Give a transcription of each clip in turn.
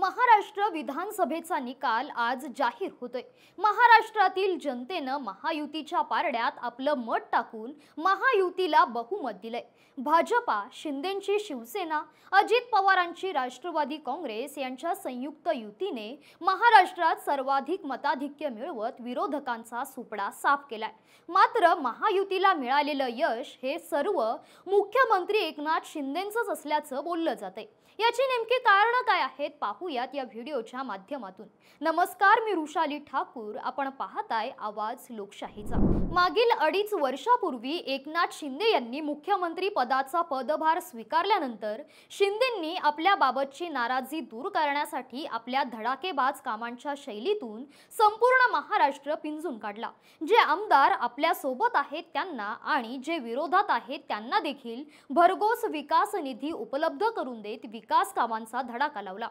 महाराष्ट्र विधानसभेचा निकाल आज जाहीर होतोय। महाराष्ट्रातील जनतेनं महायुतीच्या पारड्यात आपलं मत टाकून महायुतीला बहुमत दिलंय। भाजपा, शिंदेंची शिवसेना, अजित पवारांची राष्ट्रवादी काँग्रेस यांच्या संयुक्त युतीने महाराष्ट्रात सर्वाधिक मताधिक्य मिळवत विरोधकांचा सुपडा साफ केलाय। मात्र महायुतीला मिळालेलं यश हे सर्व मुख्यमंत्री एकनाथ शिंदेंचंच असल्याचं बोललं जातंय। याची नेमकी कारण काय आहेत पाहूयात या व्हिडिओच्या माध्यमातून। नमस्कार, मी रुशाली ठाकूर, आपण पाहताय आवाज लोकशाहीचा। मागील 2.5 वर्षापूर्वी एकनाथ शिंदे यांनी मुख्यमंत्री पदाचा पदभार स्वीकारल्यानंतर शिंदेंनी आपल्या बाबतची नाराजी दूर करण्यासाठी आपल्या धडाकेबाज कामांच्या शैलीतून संपूर्ण महाराष्ट्र पिंजून काढला। जे आमदार आपल्या सोबत आहेत त्यांना आणि जे विरोधात आहेत त्यांना देखील भरघोस विकास निधी उपलब्ध करून देत विकास कामांचा धडाका लावला।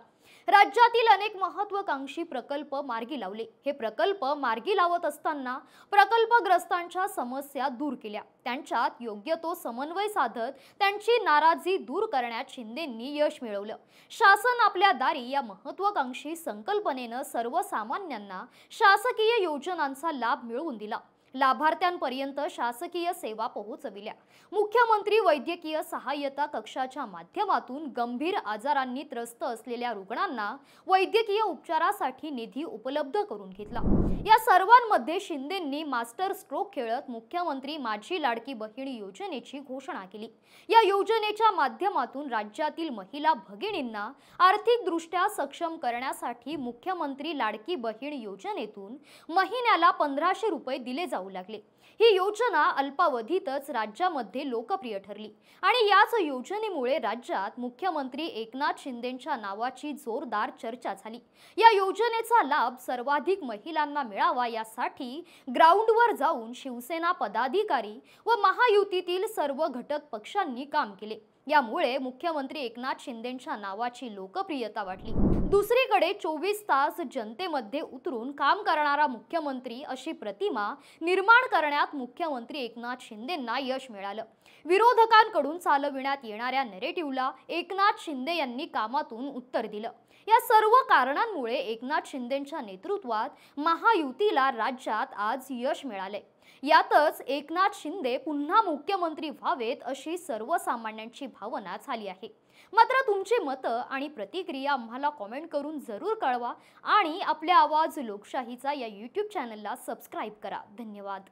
राज्यातील अनेक महत्त्वाकांक्षी प्रकल्प मार्गी लावले। हे प्रकल्प मार्गी लावत असताना प्रकल्पग्रस्तांच्या समस्या दूर केल्या, त्यांच्यात योग्य तो समन्वय साधत त्यांची नाराजी दूर करण्यात शिंदेंनी यश मिळवलं। शासन आपल्या दारी या महत्त्वाकांक्षी संकल्पनेनं सर्वसामान्यांना शासकीय योजनांचा लाभ मिळवून दिला, लाभार्थ्यांपर्यंत शासकीय सेवा पोहोचविल्या। मुख्यमंत्री वैद्यकीय सहाय्यता कक्षाच्या माध्यमातून गंभीर आजारांनी त्रस्त असलेल्या रुग्णांना वैद्यकीय उपचारासाठी निधी उपलब्ध करून घेतला। या सर्वांमध्ये शिंदेंनी मास्टर स्ट्रोक खेळत मुख्यमंत्री माझी लाडकी बहीण योजनेची घोषणा केली। या योजनेच्या माध्यमातून राज्यातील महिला भगिनींना आर्थिकदृष्ट्या सक्षम करण्यासाठी मुख्यमंत्री लाडकी बहीण योजनेतून महिन्याला 1500 रुपये दिले जाऊ लागले। ही योजना अल्पावधीतच राज्यामध्ये लोकप्रिय ठरली आणि याच योजनेमुळे राज्यात मुख्यमंत्री एकनाथ शिंदेंच्या नावाची जोरदार चर्चा झाली। या योजनेचा लाभ सर्वाधिक महिलांना मिळावा यासाठी ग्राउंडवर जाऊन शिवसेना पदाधिकारी व महायुतीतील सर्व घटक पक्षांनी काम केले। यामुळे मुख्यमंत्री एकनाथ शिंदेंच्या नावाची लोकप्रियता वाढली। दुसरीकडे 24 तास जनतेमध्ये उतरून काम करणारा मुख्यमंत्री अशी प्रतिमा निर्माण करण्यात मुख्यमंत्री एकनाथ शिंदेंना यश मिळालं। विरोधकांकडून चालविण्यात येणाऱ्या नॅरेटिव्हला एकनाथ शिंदे यांनी कामातून उत्तर दिलं। या सर्व कारणांमुळे एकनाथ शिंदेंच्या नेतृत्वात महायुतीला राज्यात आज यश मिळाले। यातच एकनाथ शिंदे पुन्हा मुख्यमंत्री व्हावेत अशी सर्वसामान्यांची भावना झाली आहे। मात्र तुमची मतं आणि प्रतिक्रिया आम्हाला कमेंट करून जरूर कळवा आणि आपल्या आवाज लोकशाहीचा या YouTube चॅनलला सबस्क्राइब करा। धन्यवाद।